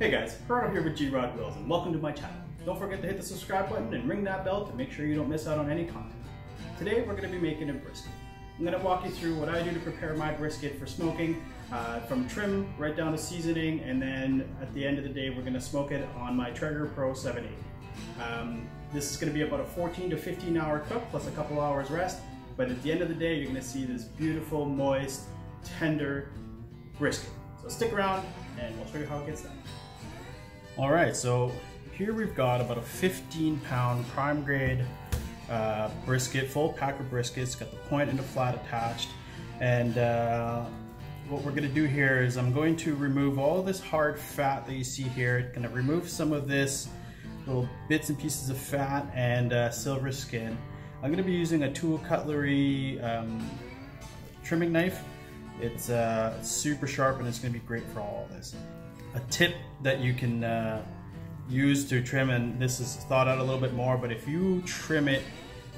Hey guys, Gerardo here with G-Rod Grills and welcome to my channel. Don't forget to hit the subscribe button and ring that bell to make sure you don't miss out on any content. Today we're going to be making a brisket. I'm going to walk you through what I do to prepare my brisket for smoking, from trim right down to seasoning, and then at the end of the day we're going to smoke it on my Traeger Pro 780. This is going to be about a 14 to 15 hour cook plus a couple hours rest, but at the end of the day you're going to see this beautiful, moist, tender brisket. So stick around and we'll show you how it gets done. Alright, so here we've got about a 15-pound prime grade brisket, full pack of briskets, got the point and the flat attached. And what we're going to do here is I'm going to remove all this hard fat that you see here. Going to remove some of this little bits and pieces of fat and silver skin. I'm going to be using a tool cutlery trimming knife. It's super sharp and it's going to be great for all of this. A tip that you can use to trim, and this is thought out a little bit more, but if you trim it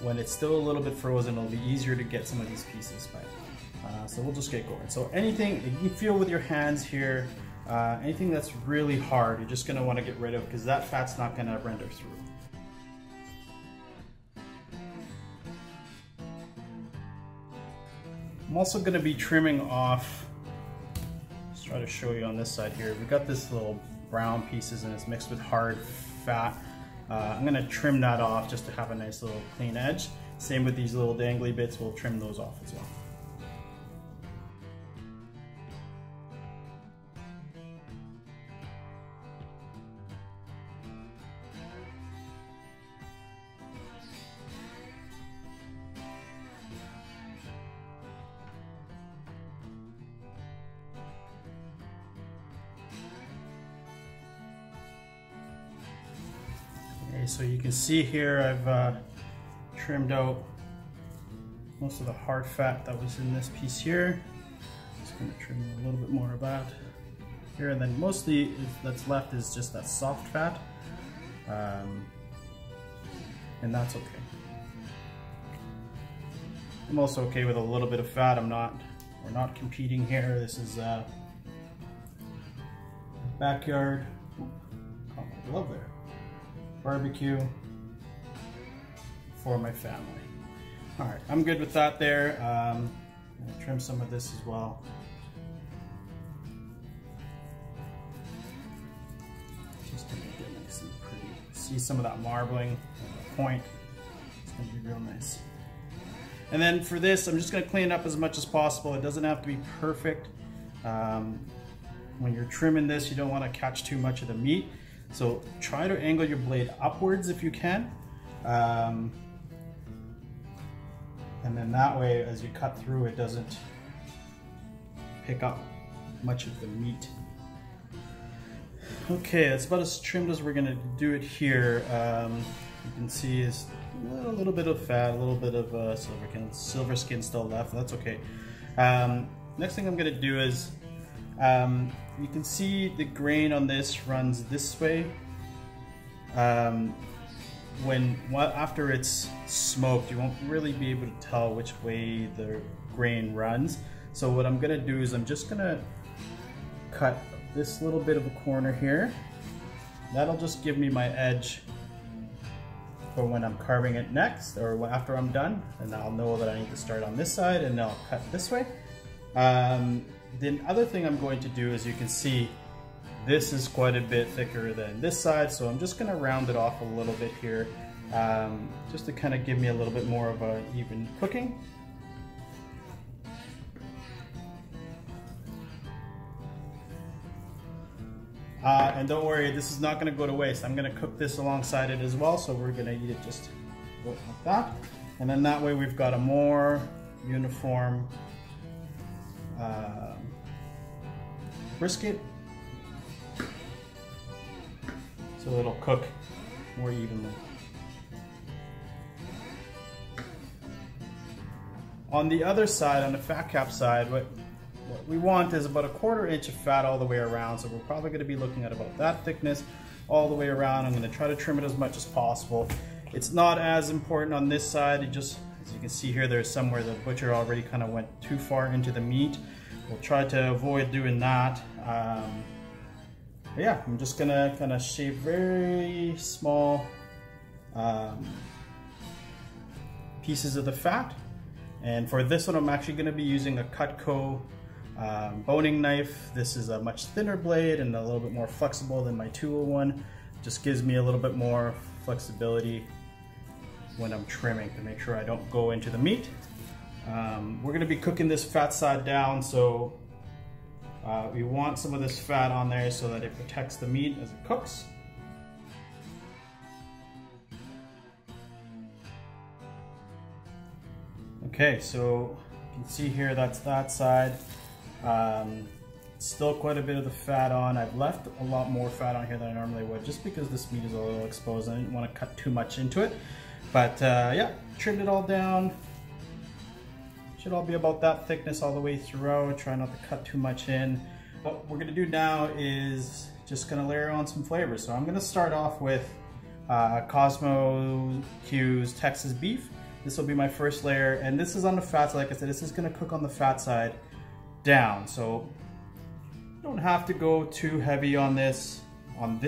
when it's still a little bit frozen, it'll be easier to get some of these pieces back. So we'll just get going. So anything you feel with your hands here, anything that's really hard, you're just going to want to get rid of because that fat's not going to render through. I'm also going to be trimming off, let's try to show you on this side here. We've got this little brown pieces and it's mixed with hard fat. I'm going to trim that off just to have a nice little clean edge. Same with these little dangly bits, we'll trim those off as well. So you can see here I've trimmed out most of the hard fat that was in this piece here. Just going to trim a little bit more of that here, and then mostly that's left is just that soft fat, and that's okay. I'm also okay with a little bit of fat. We're not competing here. This is backyard. Caught my glove there. Barbecue for my family. All right, I'm good with that there. I'm gonna trim some of this as well. Just to make it nice and pretty. See some of that marbling point. It's gonna be real nice. And then for this, I'm just gonna clean it up as much as possible. It doesn't have to be perfect. When you're trimming this, you don't want to catch too much of the meat. So try to angle your blade upwards if you can. And then that way, as you cut through, it doesn't pick up much of the meat. Okay, that's about as trimmed as we're gonna do it here. You can see is a little bit of fat, a little bit of silver skin still left. That's okay. Next thing I'm gonna do is, you can see the grain on this runs this way. After it's smoked, you won't really be able to tell which way the grain runs. So what I'm gonna do is I'm just gonna cut this little bit of a corner here. That'll just give me my edge for when I'm carving it next, or after I'm done, and I'll know that I need to start on this side and I'll cut this way. The other thing I'm going to do, as you can see, this is quite a bit thicker than this side, so I'm just going to round it off a little bit here, just to kind of give me a little bit more of an even cooking. And don't worry, this is not going to go to waste. I'm going to cook this alongside it as well, so we're going to eat it just like that. And then that way we've got a more uniform brisket, so it'll cook more evenly. On the other side, on the fat cap side, what we want is about a 1/4 inch of fat all the way around, so we're probably going to be looking at about that thickness all the way around. I'm going to try to trim it as much as possible. It's not as important on this side. It just, as you can see here, there's somewhere the butcher already kind of went too far into the meat. We'll try to avoid doing that. But yeah, I'm just gonna kind of shave very small pieces of the fat. And for this one, I'm actually gonna be using a Cutco boning knife. This is a much thinner blade and a little bit more flexible than my 201. Just gives me a little bit more flexibility when I'm trimming to make sure I don't go into the meat. We're gonna be cooking this fat side down, so we want some of this fat on there so that it protects the meat as it cooks. Okay, so you can see here that's that side. Still quite a bit of the fat on. I've left a lot more fat on here than I normally would just because this meat is a little exposed. I didn't want to cut too much into it. But yeah, trimmed it all down. Should all be about that thickness all the way throughout. Try not to cut too much in. What we're gonna do now is just gonna layer on some flavors. So I'm gonna start off with Cosmo Q's Texas beef. This will be my first layer, and this is on the fat side. Like I said, this is gonna cook on the fat side down. So you don't have to go too heavy on this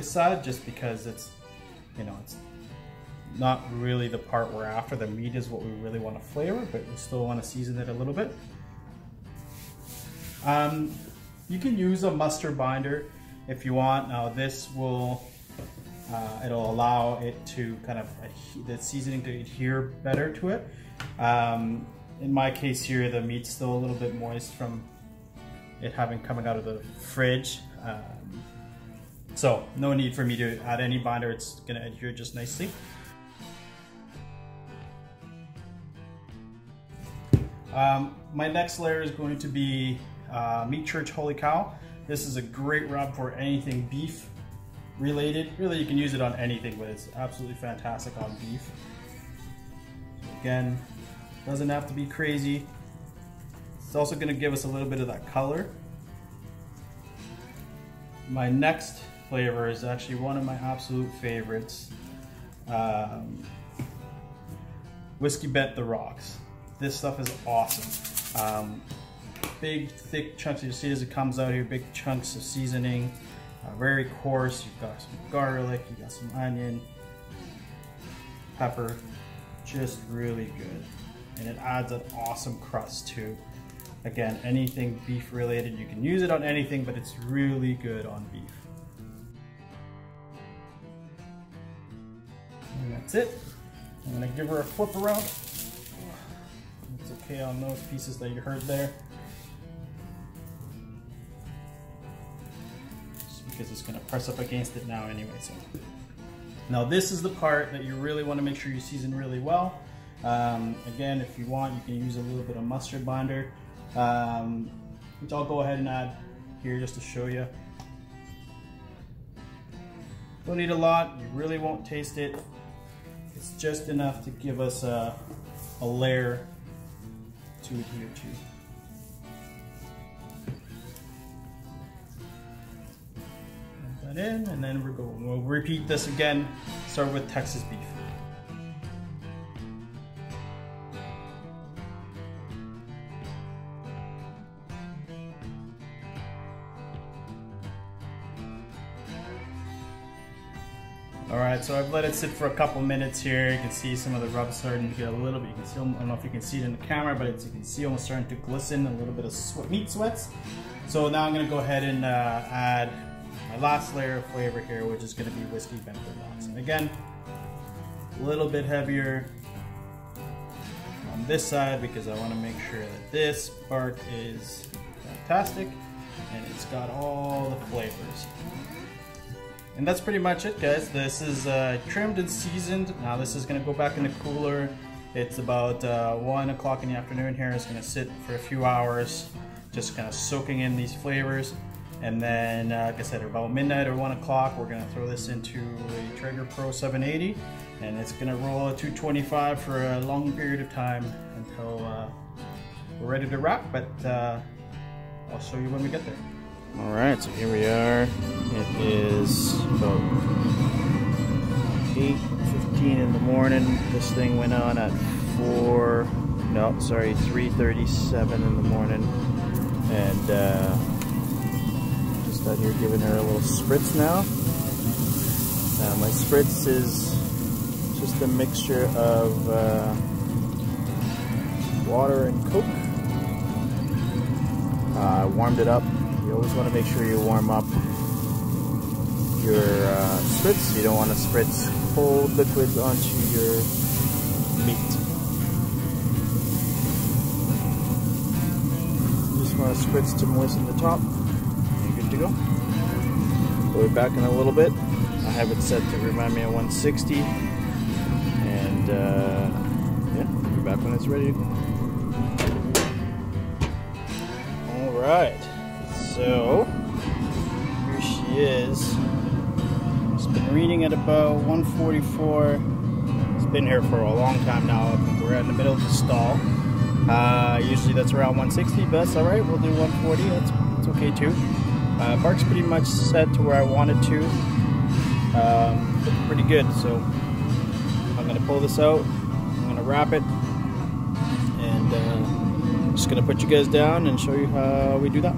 side, just because it's, you know, it's not really the part we're after. The meat is what we really want to flavor, but we still want to season it a little bit. You can use a mustard binder if you want. Now this will, it'll allow it to kind of, the seasoning to adhere better to it. In my case here, the meat's still a little bit moist from it having coming out of the fridge. So no need for me to add any binder, it's gonna adhere just nicely. My next layer is going to be Meat Church Holy Cow. This is a great rub for anything beef related. Really, you can use it on anything, but it's absolutely fantastic on beef. Again, doesn't have to be crazy. It's also going to give us a little bit of that color. My next flavor is actually one of my absolute favorites. Whiskey Bent the Rocks. This stuff is awesome. Big, thick chunks, you see as it comes out here, big chunks of seasoning. Very coarse, you've got some garlic, you've got some onion, pepper, just really good. And it adds an awesome crust too. Again, anything beef related, you can use it on anything, but it's really good on beef. And that's it. I'm gonna give her a flip around. It's okay on those pieces that you heard there. Just because it's gonna press up against it now anyway. So now this is the part that you really wanna make sure you season really well. Again, if you want, you can use a little bit of mustard binder, which I'll go ahead and add here just to show you. Don't need a lot, you really won't taste it. It's just enough to give us a layer to adhere to. Put that in, and then we'll repeat this again. Start with Texas beef. Alright, so I've let it sit for a couple minutes here. You can see some of the rub starting to get a little bit, you can see, I don't know if you can see it in the camera, but you can see almost starting to glisten, a little bit of meat sweats. So now I'm going to go ahead and add my last layer of flavor here, which is going to be Whiskey Bent the Rocks. And again, a little bit heavier on this side because I want to make sure that this part is fantastic and it's got all the flavors. And that's pretty much it, guys. This is trimmed and seasoned. Now this is gonna go back in the cooler. It's about 1 o'clock in the afternoon here. It's gonna sit for a few hours, just kind of soaking in these flavors. And then, like I said, about midnight or 1 o'clock, we're gonna throw this into a Traeger Pro 780, and it's gonna roll at 225 for a long period of time until we're ready to wrap, but I'll show you when we get there. Alright, so here we are. It is about 8:15 in the morning. This thing went on at 3:37 in the morning. And just Out here giving her a little spritz now. My spritz is just a mixture of water and Coke. I warmed it up. You always want to make sure you warm up your spritz. You don't want to spritz cold liquids onto your meat. You just want to spritz to moisten the top. You're good to go. Go back in a little bit. I have it set to remind me of 160. And yeah, I'll be back when it's ready. Alright, so here she is. It's been reading at about 144. It's been here for a long time now. I think we're in the middle of the stall. Usually that's around 160, but that's alright. We'll do 140. That's okay too. Bark's pretty much set to where I want it to. Looking pretty good. So I'm gonna pull this out. I'm gonna wrap it, and I'm just gonna put you guys down and show you how we do that.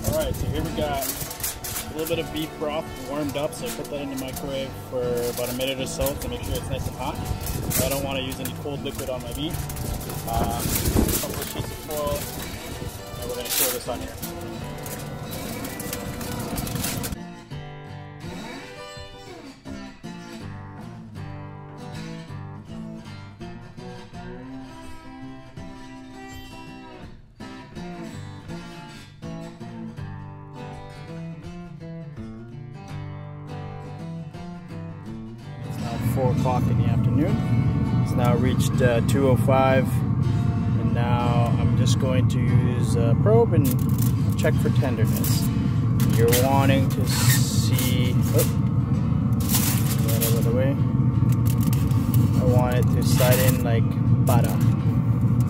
All right, so here we got a little bit of beef broth warmed up, so I put that in the microwave for about a minute or so to make sure it's nice and hot. I don't want to use any cold liquid on my meat. A couple of sheets of foil, and we're going to throw this on here. It's now 4 o'clock in the afternoon. It's now reached 2:05, and now I'm just going to use a probe and check for tenderness. You're wanting to see, get that out of the way. I want it to slide in like butter.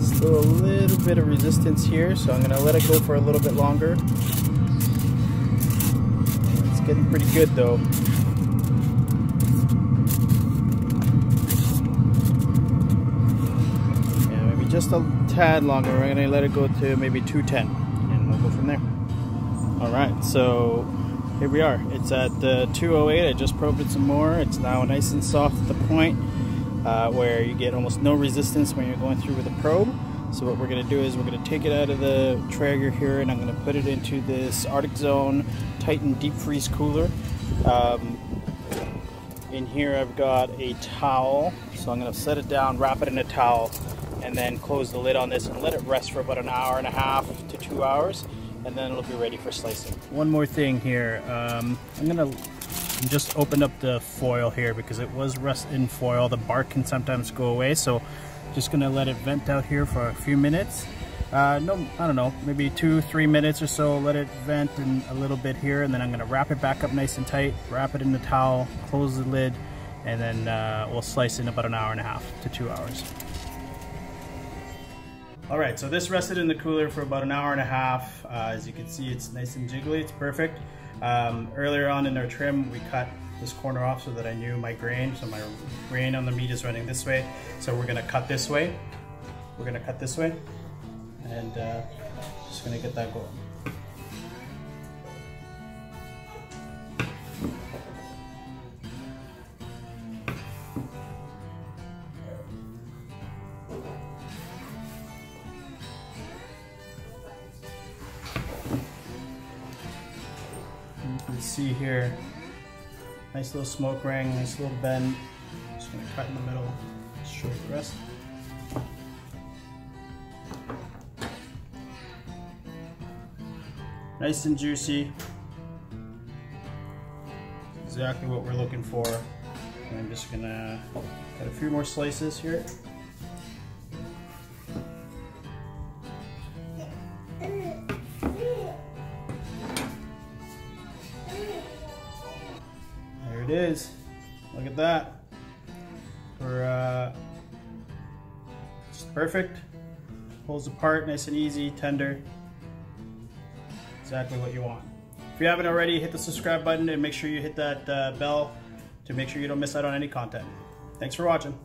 Still a little bit of resistance here, so I'm going to let it go for a little bit longer. It's getting pretty good though. Just a tad longer. We're gonna let it go to maybe 210, and we'll go from there. All right, so here we are. It's at 208. I just probed it some more. It's now nice and soft at the point where you get almost no resistance when you're going through with a probe. So what we're gonna do is we're gonna take it out of the Traeger here, and I'm gonna put it into this Arctic Zone Titan deep freeze cooler. In here I've got a towel, so I'm gonna set it down, wrap it in a towel, and then close the lid on this and let it rest for about an hour and a half to 2 hours, and then it'll be ready for slicing. One more thing here, I'm gonna just open up the foil here because it was rust in foil. The bark can sometimes go away, so just gonna let it vent out here for a few minutes. No, I don't know, maybe 2-3 minutes or so. Let it vent in a little bit here, and then I'm gonna wrap it back up nice and tight, wrap it in the towel, close the lid, and then we'll slice in about an hour and a half to 2 hours. All right, so this rested in the cooler for about an hour and a half. As you can see, it's nice and jiggly, it's perfect. Earlier on in our trim, we cut this corner off so that I knew my grain. So my grain on the meat is running this way. So we're gonna cut this way. We're gonna cut this way, and just gonna get that going. You can see here, nice little smoke ring, nice little bend. Just gonna cut in the middle, show you the rest. Nice and juicy. Exactly what we're looking for. And I'm just gonna cut a few more slices here. There it is. Look at that. Just perfect. Pulls apart nice and easy, tender. Exactly what you want. If you haven't already, hit the subscribe button and make sure you hit that bell to make sure you don't miss out on any content. Thanks for watching.